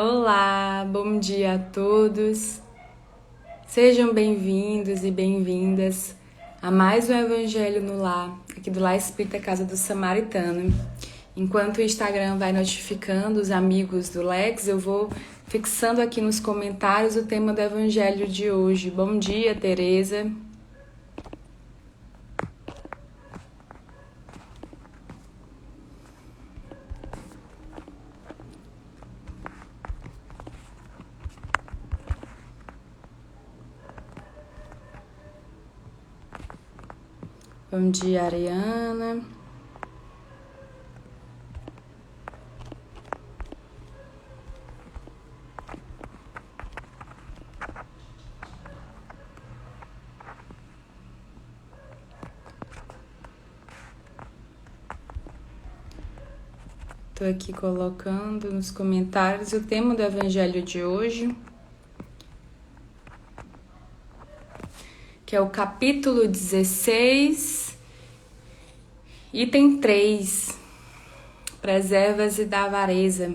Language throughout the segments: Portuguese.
Olá, bom dia a todos. Sejam bem-vindos e bem-vindas a mais um Evangelho no Lar, aqui do Lar Espírita Casa do Samaritano. Enquanto o Instagram vai notificando os amigos do Lex, eu vou fixando aqui nos comentários o tema do Evangelho de hoje. Bom dia, Tereza. Bom dia, Ariana. Estou aqui colocando nos comentários o tema do Evangelho de hoje, que é o capítulo 16, item 3, Preserva-se da avareza.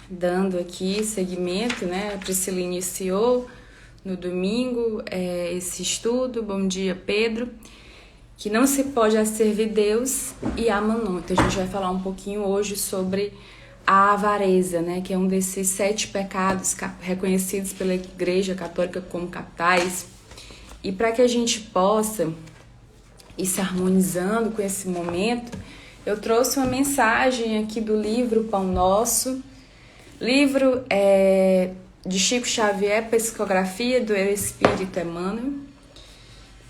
Dando aqui seguimento, né? A Priscila iniciou no domingo esse estudo. Bom dia, Pedro. Que não se pode servir Deus e a Mammon. Então a gente vai falar um pouquinho hoje sobre a avareza, né? Que é um desses 7 pecados reconhecidos pela Igreja Católica como capitais. E para que a gente possa ir se harmonizando com esse momento, eu trouxe uma mensagem aqui do livro Pão Nosso, livro de Chico Xavier, Psicografia do Espírito Emmanuel,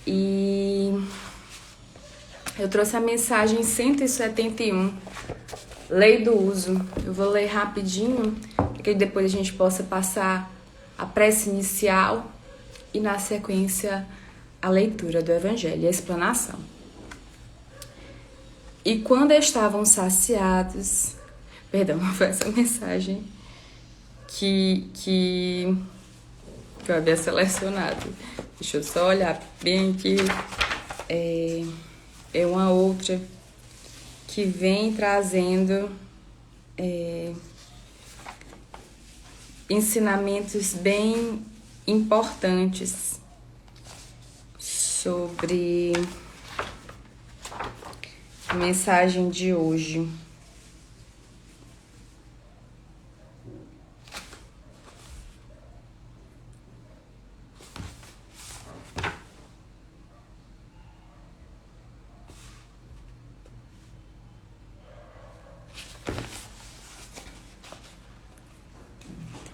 e eu trouxe a mensagem 171, Lei do Uso. Eu vou ler rapidinho, para que depois a gente possa passar a prece inicial e na sequência a leitura do Evangelho e a explanação. E quando estavam saciados, perdão, foi essa mensagem que eu havia selecionado. Deixa eu só olhar bem aqui. É uma outra que vem trazendo ensinamentos bem importantes sobre a mensagem de hoje.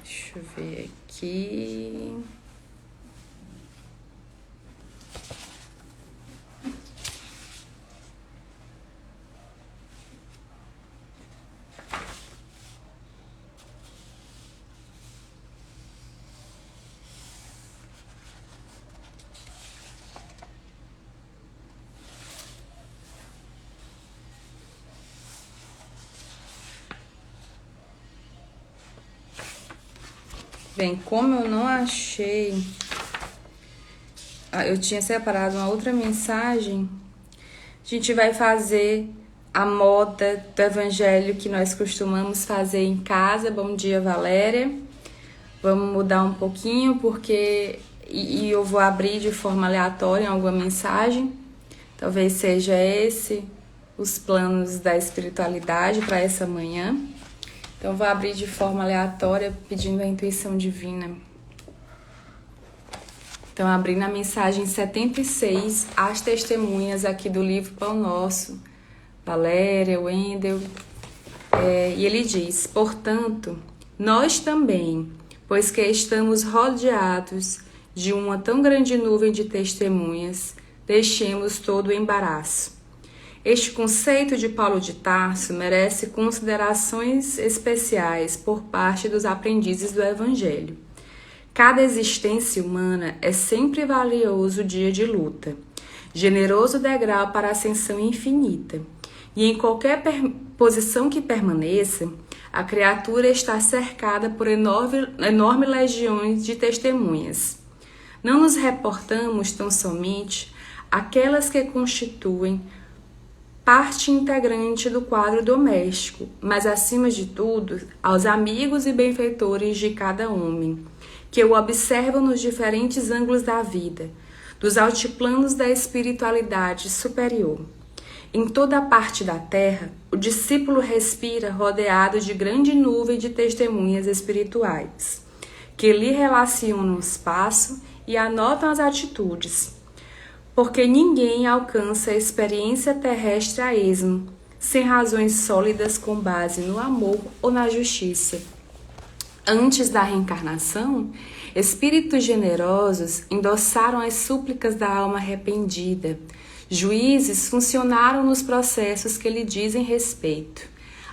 Deixa eu ver aqui. Bem, como eu não achei... eu tinha separado uma outra mensagem. A gente vai fazer a moda do Evangelho que nós costumamos fazer em casa. Bom dia, Valéria. Vamos mudar um pouquinho, porque... E eu vou abrir de forma aleatória em alguma mensagem. Talvez seja esse os planos da espiritualidade para essa manhã. Então, vou abrir de forma aleatória, pedindo a intuição divina. Então, abrindo a mensagem 76, as testemunhas aqui do livro Pão Nosso, Valéria, Wendel, e ele diz: portanto, nós também, pois que estamos rodeados de uma tão grande nuvem de testemunhas, deixemos todo o embaraço. Este conceito de Paulo de Tarso merece considerações especiais por parte dos aprendizes do Evangelho. Cada existência humana é sempre valioso dia de luta, generoso degrau para a ascensão infinita. E em qualquer posição que permaneça, a criatura está cercada por enorme legiões de testemunhas. Não nos reportamos tão somente aquelas que constituem parte integrante do quadro doméstico, mas acima de tudo, aos amigos e benfeitores de cada homem, que o observam nos diferentes ângulos da vida, dos altiplanos da espiritualidade superior. Em toda a parte da terra, o discípulo respira rodeado de grande nuvem de testemunhas espirituais, que lhe relacionam o espaço e anotam as atitudes, porque ninguém alcança a experiência terrestre a esmo, sem razões sólidas com base no amor ou na justiça. Antes da reencarnação, espíritos generosos endossaram as súplicas da alma arrependida. Juízes funcionaram nos processos que lhe dizem respeito.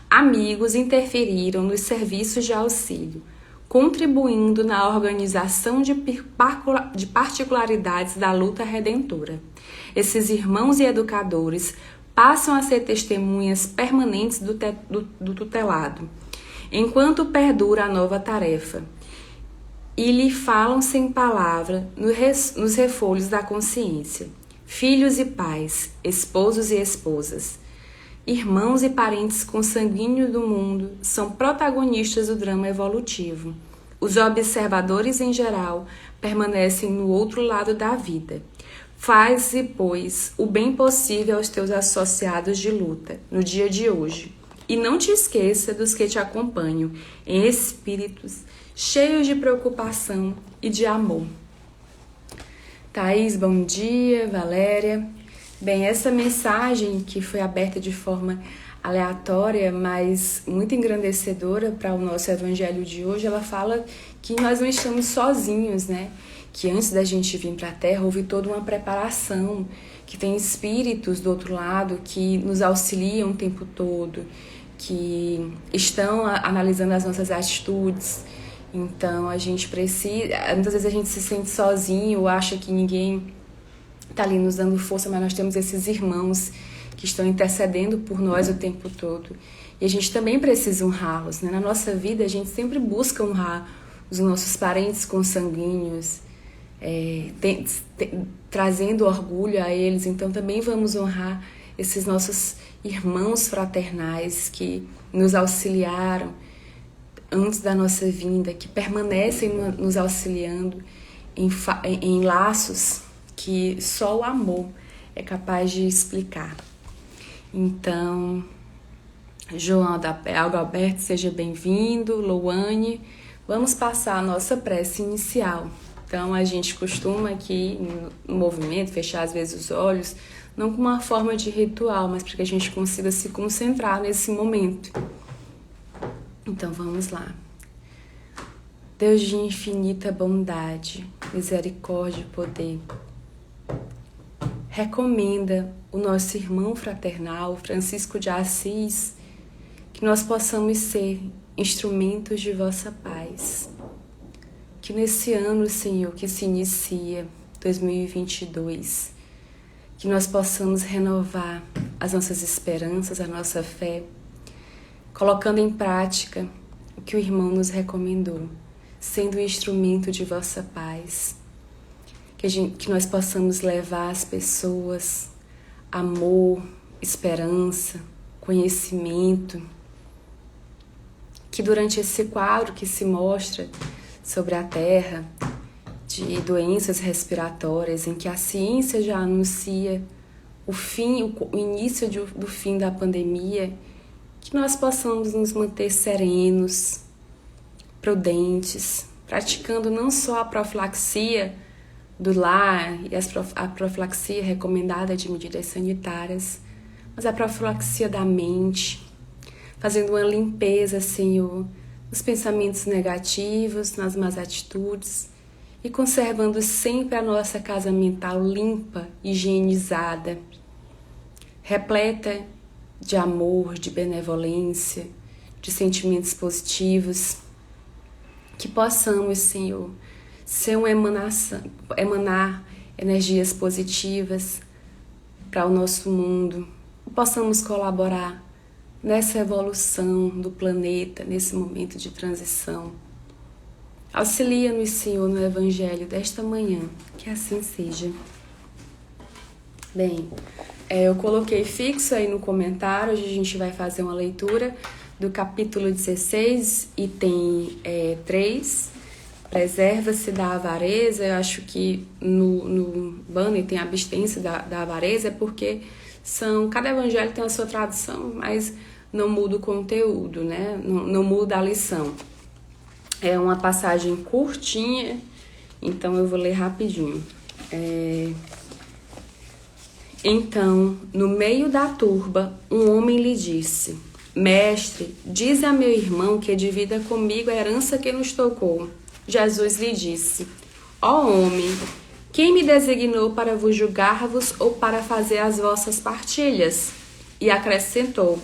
Amigos interferiram nos serviços de auxílio, contribuindo na organização de particularidades da luta redentora. Esses irmãos e educadores passam a ser testemunhas permanentes do tutelado, enquanto perdura a nova tarefa, e lhe falam sem palavra nos refolhos da consciência. Filhos e pais, esposos e esposas, irmãos e parentes consanguíneos do mundo são protagonistas do drama evolutivo. Os observadores, em geral, permanecem no outro lado da vida. Faze, pois, o bem possível aos teus associados de luta, no dia de hoje. E não te esqueça dos que te acompanham, em espíritos cheios de preocupação e de amor. Thaís, bom dia. Valéria. Bem, essa mensagem que foi aberta de forma aleatória, mas muito engrandecedora para o nosso evangelho de hoje, ela fala que nós não estamos sozinhos, né? Que antes da gente vir para a Terra houve toda uma preparação, que tem espíritos do outro lado que nos auxiliam o tempo todo, que estão analisando as nossas atitudes. Então a gente precisa, muitas vezes a gente se sente sozinho, acha que ninguém está ali nos dando força, mas nós temos esses irmãos que estão intercedendo por nós o tempo todo. E a gente também precisa honrá-los, né? Na nossa vida a gente sempre busca honrar os nossos parentes consanguíneos, trazendo orgulho a eles. Então também vamos honrar esses nossos irmãos fraternais que nos auxiliaram antes da nossa vinda, que permanecem nos auxiliando em laços que só o amor é capaz de explicar. Então, João Alberto, seja bem-vindo. Louane, vamos passar a nossa prece inicial. Então, a gente costuma aqui, no movimento, fechar às vezes os olhos, não como uma forma de ritual, mas para que a gente consiga se concentrar nesse momento. Então vamos lá. Deus de infinita bondade, misericórdia e poder, recomenda o nosso irmão fraternal Francisco de Assis que nós possamos ser instrumentos de vossa paz. Que nesse ano, Senhor, que se inicia, 2022, que nós possamos renovar as nossas esperanças, a nossa fé, colocando em prática o que o irmão nos recomendou, sendo um instrumento de vossa paz. Que nós possamos levar às pessoas amor, esperança, conhecimento. Que durante esse quadro que se mostra sobre a Terra, de doenças respiratórias, em que a ciência já anuncia o início do fim da pandemia, que nós possamos nos manter serenos, prudentes, praticando não só a profilaxia do lar e a profilaxia recomendada de medidas sanitárias, mas a profilaxia da mente, fazendo uma limpeza, Senhor, nos pensamentos negativos, nas más atitudes e conservando sempre a nossa casa mental limpa, higienizada, repleta de amor, de benevolência, de sentimentos positivos, que possamos, Senhor, ser uma emanação, emanar energias positivas para o nosso mundo, possamos colaborar nessa evolução do planeta, nesse momento de transição. Auxilia-nos, Senhor, no Evangelho desta manhã, que assim seja. Bem, Eu coloquei fixo aí no comentário, hoje a gente vai fazer uma leitura do capítulo 16, item 3, preserva-se da avareza. Eu acho que no banner tem abstência da avareza, porque cada evangelho tem a sua tradução, mas não muda o conteúdo, né? Não muda a lição. É uma passagem curtinha, então eu vou ler rapidinho. Então, no meio da turba, um homem lhe disse: Mestre, diz a meu irmão que divida comigo a herança que nos tocou. Jesus lhe disse: Ó homem, quem me designou para vos julgar-vos ou para fazer as vossas partilhas? E acrescentou: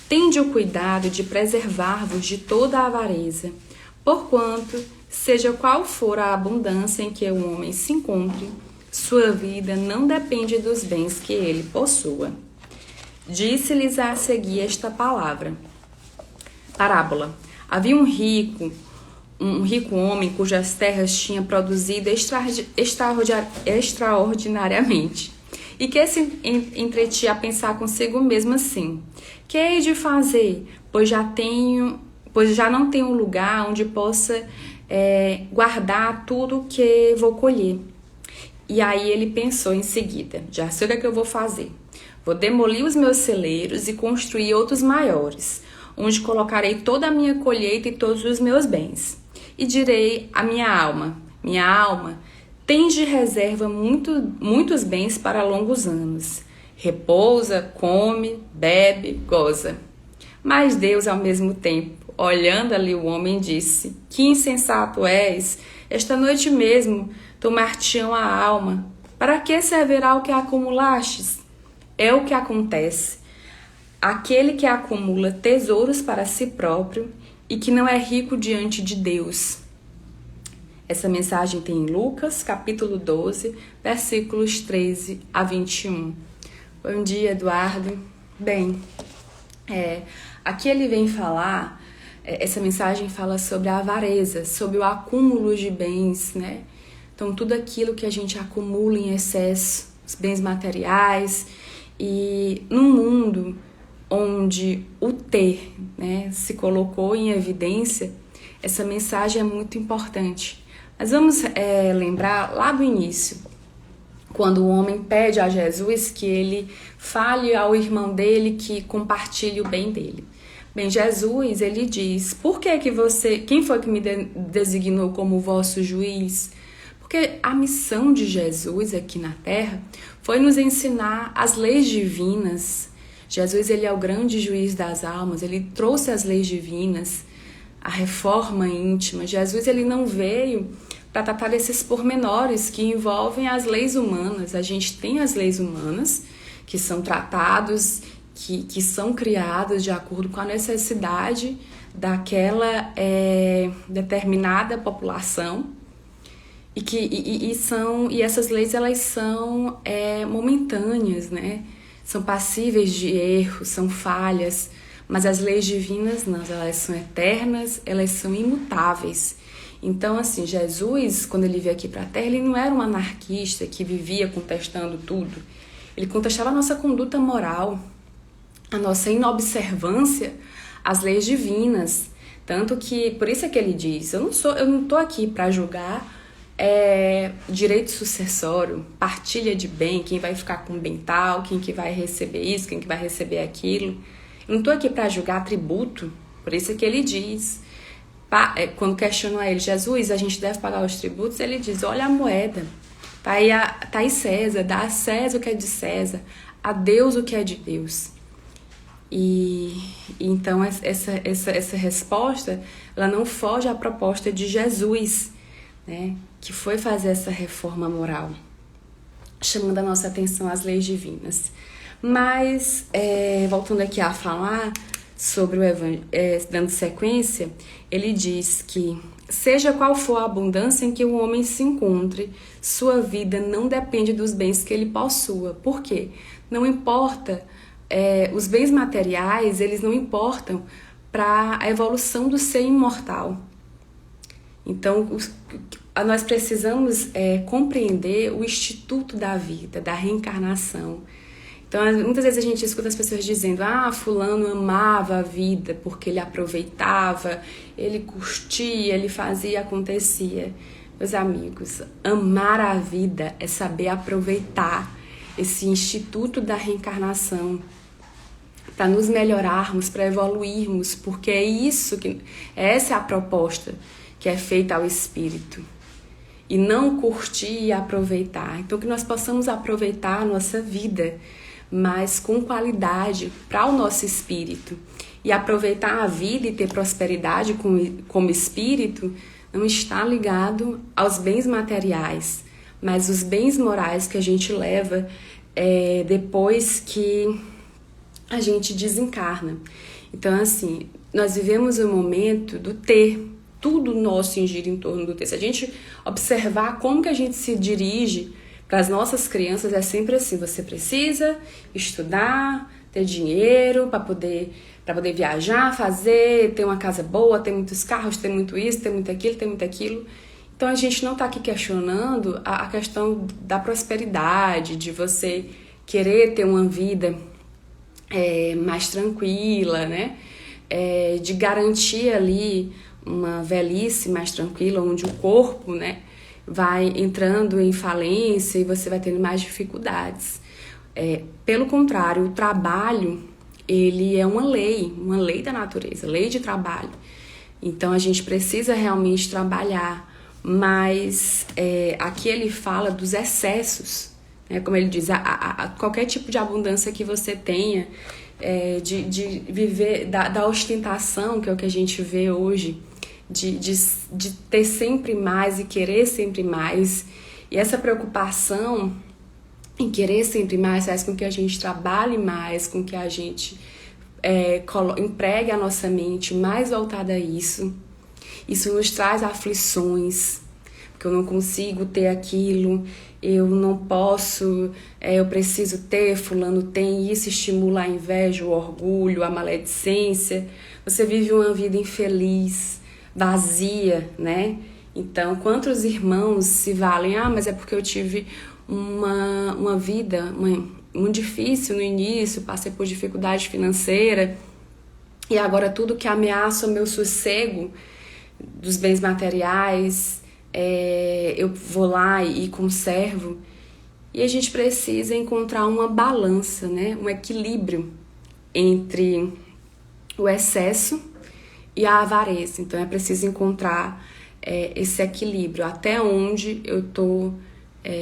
Tende o cuidado de preservar-vos de toda a avareza, porquanto, seja qual for a abundância em que o homem se encontre, sua vida não depende dos bens que ele possua. Disse-lhes a seguir esta parábola. Havia um rico homem cujas terras tinha produzido extraordinariamente, e que se entretinha a pensar consigo mesmo assim: que hei de fazer, pois já não tenho lugar onde possa guardar tudo que vou colher. E aí ele pensou em seguida: já sei o que é que eu vou fazer. Vou demolir os meus celeiros e construir outros maiores, onde colocarei toda a minha colheita e todos os meus bens. E direi à minha alma, tens de reserva muitos bens para longos anos. Repousa, come, bebe, goza. Mas Deus, ao mesmo tempo, olhando ali o homem, disse: que insensato és! Esta noite mesmo tomar-te-ão a alma. Para que servirá o que acumulastes? É o que acontece. Aquele que acumula tesouros para si próprio e que não é rico diante de Deus. Essa mensagem tem em Lucas, capítulo 12, versículos 13 a 21. Bom dia, Eduardo. Bem, aqui ele vem falar, essa mensagem fala sobre a avareza, sobre o acúmulo de bens, né? Então, tudo aquilo que a gente acumula em excesso, os bens materiais, e num mundo onde o ter, né, se colocou em evidência, essa mensagem é muito importante. Mas vamos lembrar lá do início, quando o homem pede a Jesus que ele fale ao irmão dele que compartilhe o bem dele. Bem, Jesus, ele diz: quem foi que me designou como vosso juiz? Porque a missão de Jesus aqui na Terra foi nos ensinar as leis divinas. Jesus, ele é o grande juiz das almas, ele trouxe as leis divinas, a reforma íntima. Jesus, ele não veio para tratar desses pormenores que envolvem as leis humanas. A gente tem as leis humanas que são tratados, que são criadas de acordo com a necessidade daquela determinada população. E essas leis, elas são momentâneas, né? São passíveis de erro, são falhas, mas as leis divinas não, elas são eternas, elas são imutáveis. Então, assim, Jesus, quando ele veio aqui para a Terra, ele não era um anarquista que vivia contestando tudo. Ele contestava a nossa conduta moral, a nossa inobservância às leis divinas. Tanto que, por isso é que ele diz: eu não estou aqui para julgar direito sucessório, partilha de bem, quem vai ficar com bem tal, quem que vai receber isso, quem que vai receber aquilo. Eu não estou aqui para julgar tributo. Por isso é que ele diz, quando questionam a ele: Jesus, a gente deve pagar os tributos? Ele diz: olha a moeda, tá aí César, dá a César o que é de César, a Deus o que é de Deus. E então essa resposta, ela não foge à proposta de Jesus, né, que foi fazer essa reforma moral, chamando a nossa atenção às leis divinas. Mas, voltando aqui a falar sobre o Evangelho, dando sequência, ele diz que, seja qual for a abundância em que o homem se encontre, sua vida não depende dos bens que ele possua. Por quê? Não importa, os bens materiais, eles não importam para a evolução do ser imortal. Então, nós precisamos compreender o instituto da vida, da reencarnação. Então, muitas vezes a gente escuta as pessoas dizendo: ah, fulano amava a vida porque ele aproveitava, ele curtia, ele fazia, acontecia. Meus amigos, amar a vida é saber aproveitar esse instituto da reencarnação para nos melhorarmos, para evoluirmos, porque essa é a proposta que é feita ao espírito. E não curtir e aproveitar. Então, que nós possamos aproveitar a nossa vida, mas com qualidade para o nosso espírito. E aproveitar a vida e ter prosperidade como espírito não está ligado aos bens materiais, mas os bens morais que a gente leva depois que a gente desencarna. Então, assim, nós vivemos um momento do ter. Tudo nosso gira em torno do ter. Se a gente observar como que a gente se dirige para as nossas crianças, é sempre assim: você precisa estudar, ter dinheiro para poder viajar, ter uma casa boa, ter muitos carros, ter muito isso, ter muito aquilo. Então a gente não está aqui questionando a questão da prosperidade, de você querer ter uma vida mais tranquila, né? De garantir ali uma velhice mais tranquila, onde o corpo, né, vai entrando em falência e você vai tendo mais dificuldades. Pelo contrário, o trabalho, ele é uma lei da natureza, lei de trabalho. Então a gente precisa realmente trabalhar, mas aqui ele fala dos excessos, né, como ele diz, qualquer tipo de abundância que você tenha, de viver da ostentação, que é o que a gente vê hoje, de ter sempre mais e querer sempre mais. E essa preocupação em querer sempre mais faz com que a gente trabalhe mais, com que a gente empregue a nossa mente mais voltada a isso. Isso nos traz aflições, porque eu não consigo ter aquilo, eu não posso, eu preciso ter, fulano tem, isso estimula a inveja, o orgulho, a maledicência. Você vive uma vida infeliz, vazia, né? Então, quantos irmãos se valem? Ah, mas é porque eu tive uma vida muito difícil no início, passei por dificuldade financeira e agora tudo que ameaça o meu sossego dos bens materiais, eu vou lá e conservo. E a gente precisa encontrar uma balança, né? Um equilíbrio entre o excesso e a avareza. Então é preciso encontrar esse equilíbrio, até onde eu estou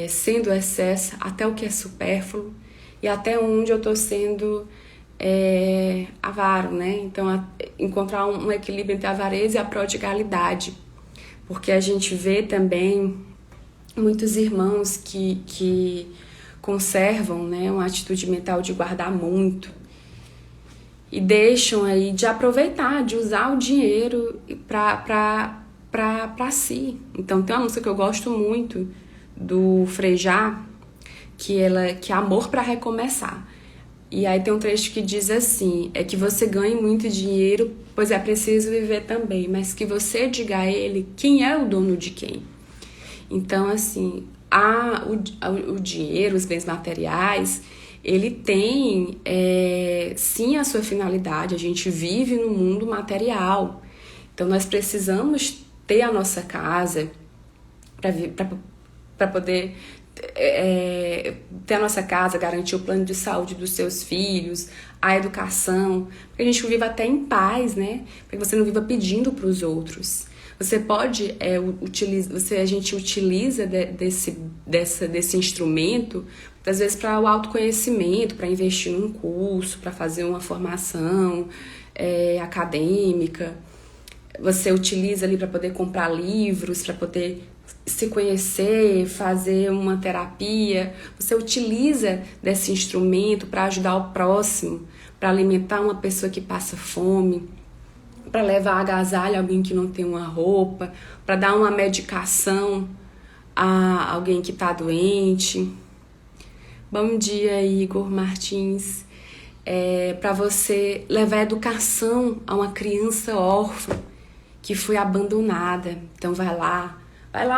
sendo excesso, até o que é supérfluo, e até onde eu estou sendo avaro, né? Então encontrar um equilíbrio entre a avareza e a prodigalidade, porque a gente vê também muitos irmãos que conservam, né, uma atitude mental de guardar muito, e deixam aí de aproveitar, de usar o dinheiro para si. Então tem uma música que eu gosto muito do Frejá, que é Amor para Recomeçar. E aí tem um trecho que diz assim: é que você ganhe muito dinheiro, pois é preciso viver também, mas que você diga a ele quem é o dono de quem. Então, assim, o dinheiro, os bens materiais, ele tem, sim, a sua finalidade. A gente vive no mundo material. Então, nós precisamos ter a nossa casa para poder ter a nossa casa, garantir o plano de saúde dos seus filhos, a educação, para que a gente viva até em paz, né? Para que você não viva pedindo para os outros. Você pode a gente utiliza desse instrumento, às vezes, para o autoconhecimento, para investir num curso, para fazer uma formação acadêmica. Você utiliza ali para poder comprar livros, para poder se conhecer, fazer uma terapia. Você utiliza desse instrumento para ajudar o próximo, para alimentar uma pessoa que passa fome, para levar agasalho a alguém que não tem uma roupa, para dar uma medicação a alguém que está doente. Bom dia, Igor Martins. Para você levar educação a uma criança órfã que foi abandonada. Então vai lá,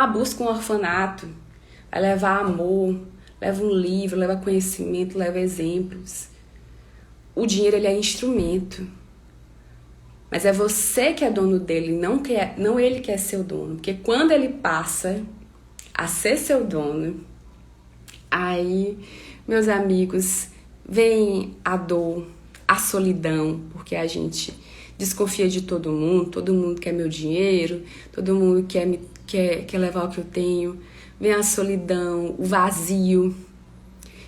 busca um orfanato, vai levar amor, leva um livro, leva conhecimento, leva exemplos. O dinheiro, ele é instrumento. Mas é você que é dono dele, não ele que é seu dono. Porque quando ele passa a ser seu dono, aí, meus amigos, vem a dor, a solidão, porque a gente desconfia de todo mundo quer meu dinheiro, todo mundo quer levar o que eu tenho. Vem a solidão, o vazio.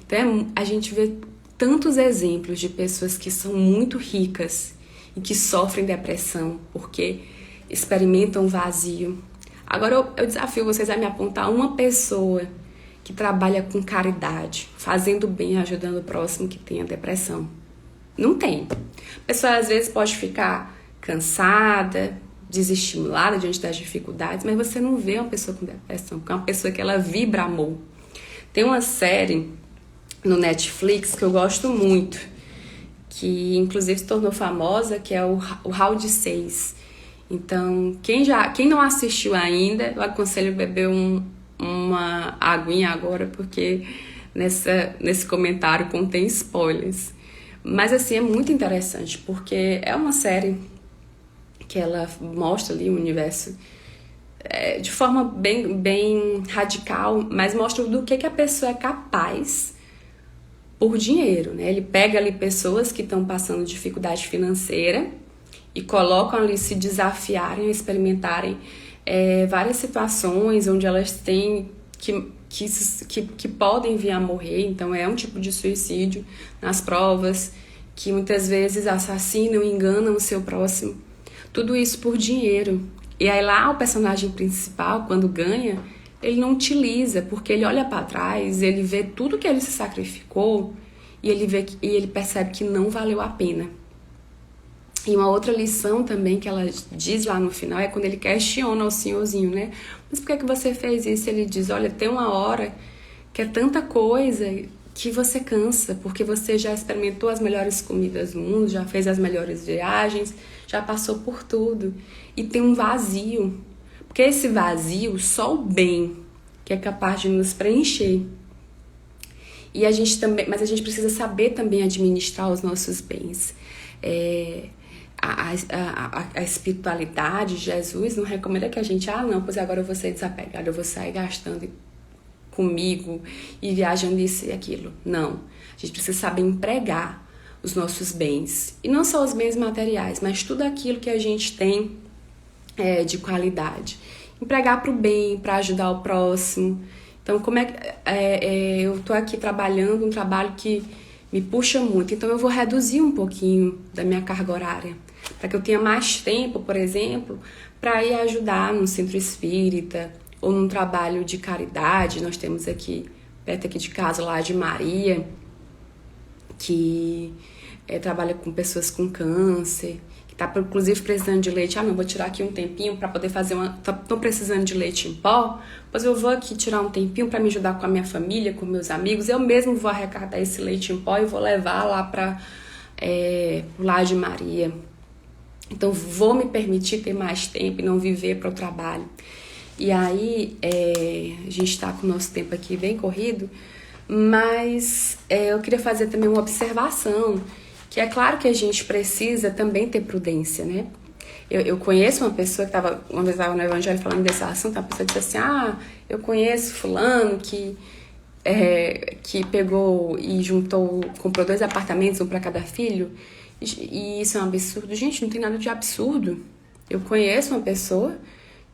Então, a gente vê tantos exemplos de pessoas que são muito ricas e que sofrem depressão porque experimentam vazio. Agora eu desafio vocês a me apontar uma pessoa que trabalha com caridade, fazendo bem, ajudando o próximo que tenha depressão. Não tem. A pessoa às vezes pode ficar cansada, desestimulada diante das dificuldades, mas você não vê uma pessoa com depressão, porque é uma pessoa que ela vibra amor. Tem uma série no Netflix que eu gosto muito, que inclusive se tornou famosa, que é o Round 6. Então, quem não assistiu ainda, eu aconselho beber uma aguinha agora, porque nesse comentário contém spoilers. Mas assim, é muito interessante, porque é uma série que ela mostra ali o universo de forma bem radical, mas mostra do que a pessoa é capaz por dinheiro, né? Ele pega ali pessoas que estão passando dificuldade financeira e colocam ali se desafiarem, experimentarem várias situações onde elas têm que podem vir a morrer. Então é um tipo de suicídio nas provas, que muitas vezes assassinam, enganam o seu próximo. Tudo isso por dinheiro. E aí lá o personagem principal, quando ganha, ele não utiliza, porque ele olha para trás, ele vê tudo que ele se sacrificou e ele percebe que não valeu a pena. E uma outra lição também que ela diz lá no final é quando ele questiona o senhorzinho, né? Mas por que você fez isso? Ele diz, olha, tem uma hora que é tanta coisa que você cansa, porque você já experimentou as melhores comidas do mundo, já fez as melhores viagens, já passou por tudo. E tem um vazio. Porque esse vazio, só o bem que é capaz de nos preencher. Mas a gente precisa saber também administrar os nossos bens. A espiritualidade, Jesus não recomenda que a gente, não, pois agora eu vou ser desapegado, eu vou sair gastando comigo e viajando isso e aquilo. Não. A gente precisa saber empregar os nossos bens. E não só os bens materiais, mas tudo aquilo que a gente tem de qualidade. Empregar para o bem, para ajudar o próximo. Então, eu estou aqui trabalhando um trabalho que me puxa muito. Então, eu vou reduzir um pouquinho da minha carga horária, para que eu tenha mais tempo, por exemplo, para ir ajudar num centro espírita ou num trabalho de caridade. Nós temos aqui, perto aqui de casa, lá de Maria, que trabalha com pessoas com câncer, que está inclusive precisando de leite. Não, vou tirar aqui um tempinho para poder fazer Estou precisando de leite em pó, pois eu vou aqui tirar um tempinho para me ajudar com a minha família, com meus amigos. Eu mesmo vou arrecadar esse leite em pó e vou levar lá para lá de Maria. Então, vou me permitir ter mais tempo e não viver para o trabalho. E aí, a gente está com o nosso tempo aqui bem corrido, mas eu queria fazer também uma observação, que é claro que a gente precisa também ter prudência, né? Eu conheço uma pessoa que uma vez estava no Evangelho falando desse assunto, a pessoa disse assim, eu conheço fulano que pegou e comprou 2 apartamentos, um para cada filho, e isso é um absurdo. Gente, não tem nada de absurdo. Eu conheço uma pessoa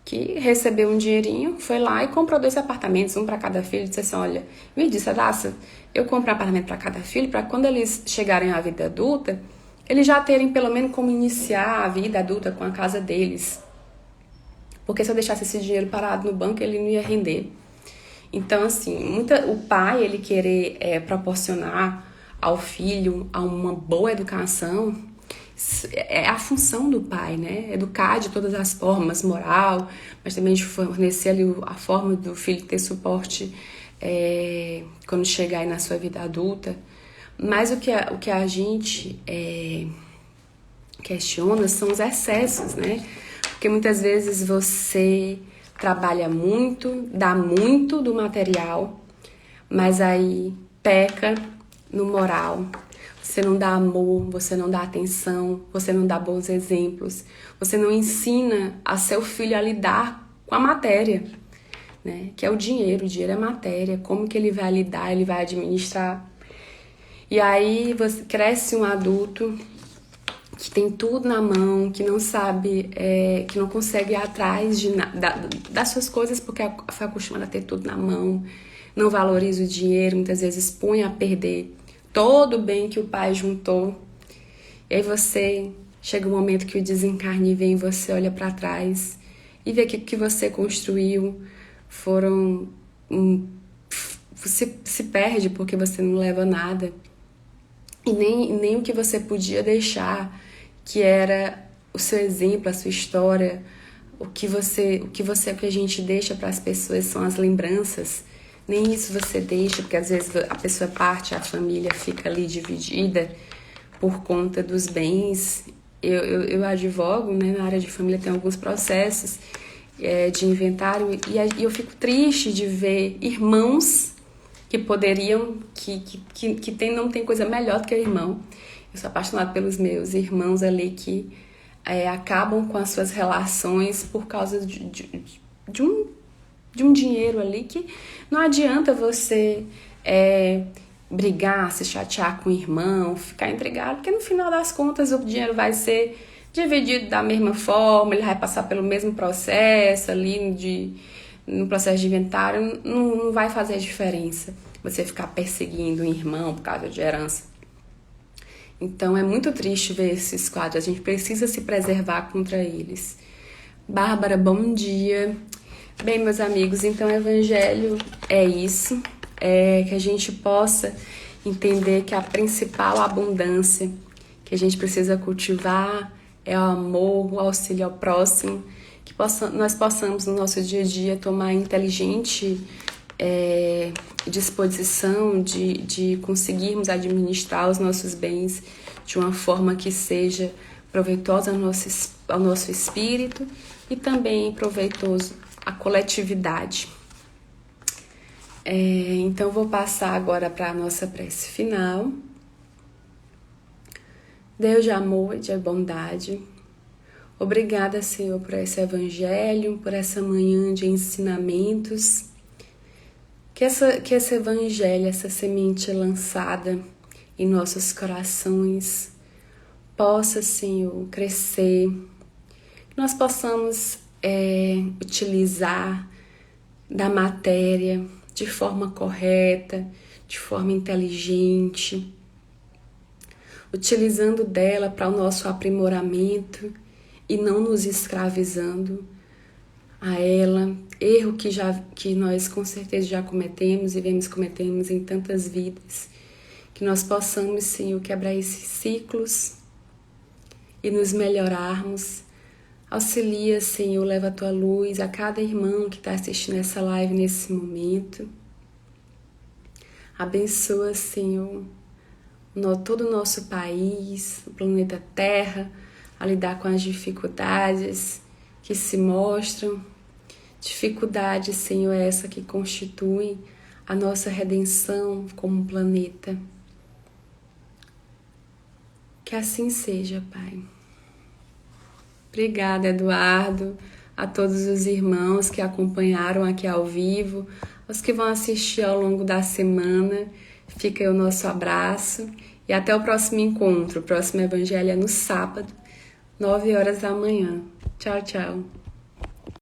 que recebeu um dinheirinho, foi lá e comprou 2 apartamentos, um para cada filho, e disse assim, olha, me disse, Adassa, eu compro um apartamento para cada filho, para quando eles chegarem à vida adulta, eles já terem pelo menos como iniciar a vida adulta com a casa deles. Porque se eu deixasse esse dinheiro parado no banco, ele não ia render. Então, assim, o pai, ele querer proporcionar ao filho uma boa educação, é a função do pai, né? Educar de todas as formas, moral, mas também de fornecer ali a forma do filho ter suporte quando chegar aí na sua vida adulta. Mas o que a gente questiona são os excessos, né? Porque muitas vezes você trabalha muito, dá muito do material, mas aí peca no moral. Você não dá amor, você não dá atenção, você não dá bons exemplos, você não ensina a seu filho a lidar com a matéria, né? Que é o dinheiro é matéria, como que ele vai lidar, ele vai administrar. E aí você cresce um adulto que tem tudo na mão, que não sabe, que não consegue ir atrás das suas coisas porque foi acostumado a ter tudo na mão, não valoriza o dinheiro, muitas vezes põe a perder todo o bem que o pai juntou. E aí você chega um momento que o desencarne vem, você olha para trás e vê que o que você construiu você se perde porque você não leva nada. E nem o que você podia deixar, que era o seu exemplo, a sua história, o que a gente deixa para as pessoas são as lembranças. Nem isso você deixa, porque às vezes a pessoa parte, a família fica ali dividida por conta dos bens. Eu advogo, né, na área de família tem alguns processos de inventário e eu fico triste de ver irmãos que poderiam, não tem coisa melhor do que irmão. Eu sou apaixonada pelos meus irmãos ali que acabam com as suas relações por causa de um dinheiro ali que não adianta você brigar, se chatear com o irmão, ficar intrigado, porque no final das contas o dinheiro vai ser dividido da mesma forma, ele vai passar pelo mesmo processo ali no processo de inventário, não vai fazer diferença você ficar perseguindo um irmão por causa de herança. Então é muito triste ver esses quadros, a gente precisa se preservar contra eles. Bárbara, bom dia. Bem, meus amigos, então o evangelho é isso, que a gente possa entender que a principal abundância que a gente precisa cultivar é o amor, o auxílio ao próximo, que nós possamos no nosso dia a dia tomar inteligente disposição de conseguirmos administrar os nossos bens de uma forma que seja proveitosa ao nosso espírito e também proveitoso à coletividade. Então vou passar agora para a nossa prece final. Deus de amor e de bondade, obrigada, Senhor, por esse evangelho, por essa manhã de ensinamentos. Que esse evangelho, essa semente lançada em nossos corações, possa, Senhor, crescer. Que nós possamos utilizar da matéria de forma correta, de forma inteligente, utilizando dela para o nosso aprimoramento e não nos escravizando a ela, erro que nós com certeza já cometemos e vemos cometemos em tantas vidas, que nós possamos, Senhor, quebrar esses ciclos e nos melhorarmos. Auxilia, Senhor, leva a tua luz a cada irmão que está assistindo essa live nesse momento. Abençoa, Senhor, todo o nosso país, o planeta Terra, a lidar com as dificuldades que se mostram. Dificuldade, Senhor, é essa que constitui a nossa redenção como planeta. Que assim seja, Pai. Obrigada, Eduardo, a todos os irmãos que acompanharam aqui ao vivo, aos que vão assistir ao longo da semana. Fica aí o nosso abraço e até o próximo encontro. O próximo evangelho é no sábado, 9 horas da manhã. Tchau, tchau.